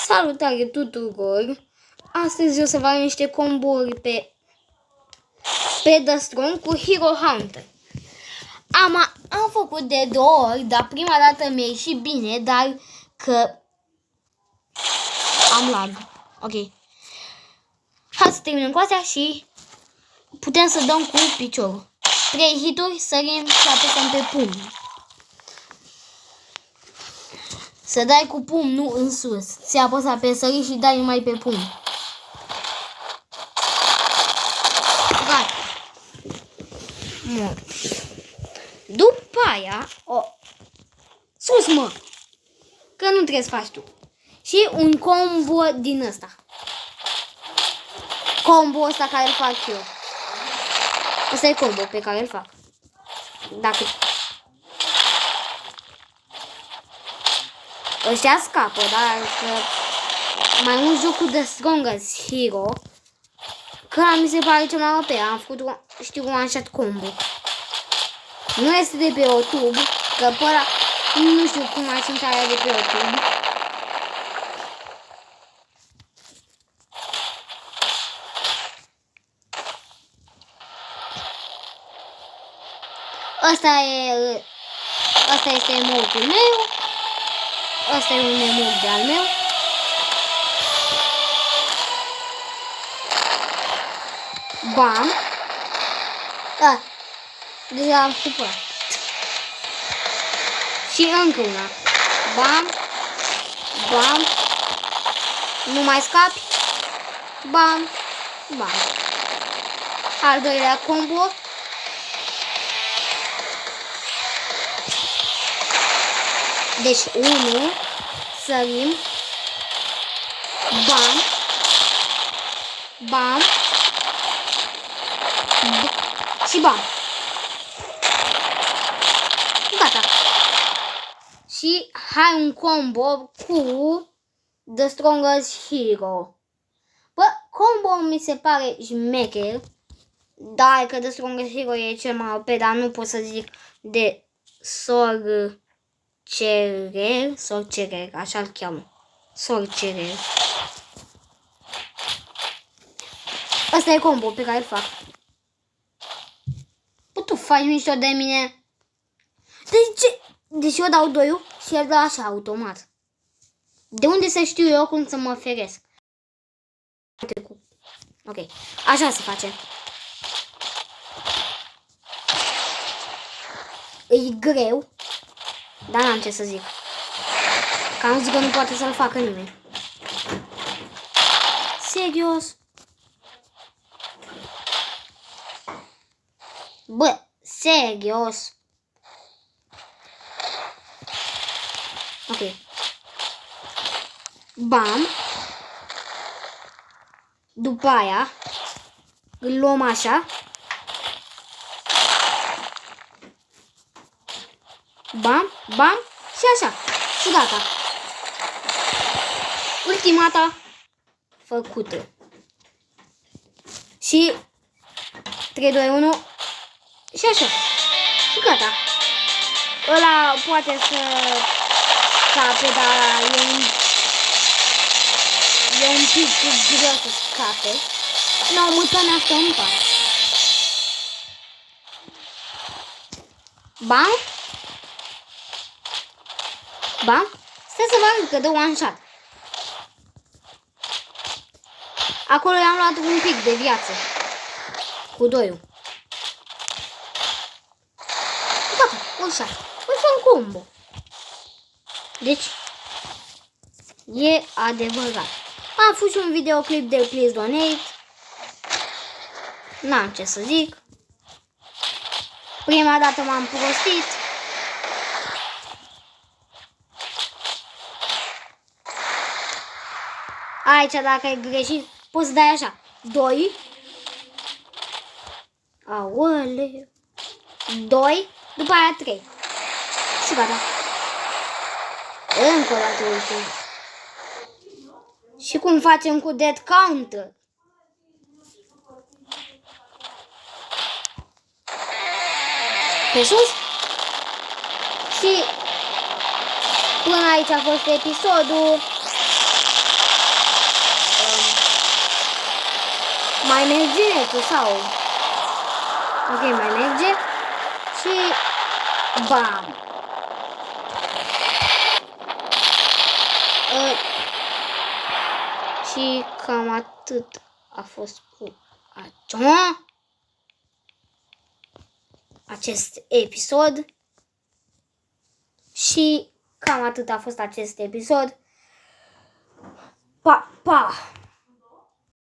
Salutare tuturor! Astăzi o să vă arăt niște combouri pe The Strong cu Hero Hunter. Am făcut de 2 ori, dar prima dată mi-a ieșit bine, dar că am lag. Ok. Hai să terminăm cu astea și putem să dăm cu piciorul. 3 hituri, sărim și apăsăm pe pumn. Să dai cu pumn, nu în sus. Ți apăsa pe sări și dai numai pe pumn. Gata. După aia, sus mă! Că nu trebuie să faci tu. Și un combo din ăsta. Combo ăsta care îl fac eu. Ăsta e combo pe care îl fac. Dacă ăștia scapă, dar că mai mult joc cu The Strongest Hero, că mi se pare cel mai OP. Am făcut, știu, un one-shot combo. Nu este de pe YouTube, că pe ăla nu știu cum mai sunt aia de pe YouTube. Asta este emote-ul meu. Asta e un emote de-al meu. Bam. Da. Deja am supărat. Și încă una. Bam. Bam. Nu mai scapi. Bam. Bam. Al doilea combo. Deci 1, sărim, bam, bam, și bam. Gata. Și hai un combo cu The Strongest Hero. Bă, combo mi se pare șmecher, dar că The Strongest Hero e cel mai OP, dar nu pot să zic de Sorcerer, așa-l cheamă. Sorcerer. Asta e combo pe care îl fac. Bă, tu faci mișto de mine. Deci eu dau 2 și el dă așa automat. De unde să știu eu cum să mă feresc? Ok, așa se face. E greu, dar n-am ce să zic. Că am zis că nu poate să-l facă nimeni. Serios? Bă, serios? Ok. Bam. După aia îl luăm așa. Bam, bam și așa. Și gata. Ultimata făcută. Și 3, 2, 1 și așa. Și gata. Ăla poate să scape, dar e un pic greu să scape. Nu, mâțănească în parte. Bam. Bam. Stai să vă arăt că dă one shot. Acolo i-am luat un pic de viață. Cu 2-ul. Gata, one shot. Păi un combo. Deci, e adevărat. Am făcut și un videoclip de Please Donate. N-am ce să zic. Prima dată m-am prostit. Aici, dacă ai greșit, poți să dai așa. 2. Aoleu. 2. După aia 3. Și gata. Încă o dată ultim. Și cum facem cu Death Counter? Pe sus. Și până aici a fost episodul. Mai merge netul sau? Ok, mai merge. Și bam! Și cam atât a fost cu acest episod. Și cam atât a fost acest episod. Pa, pa!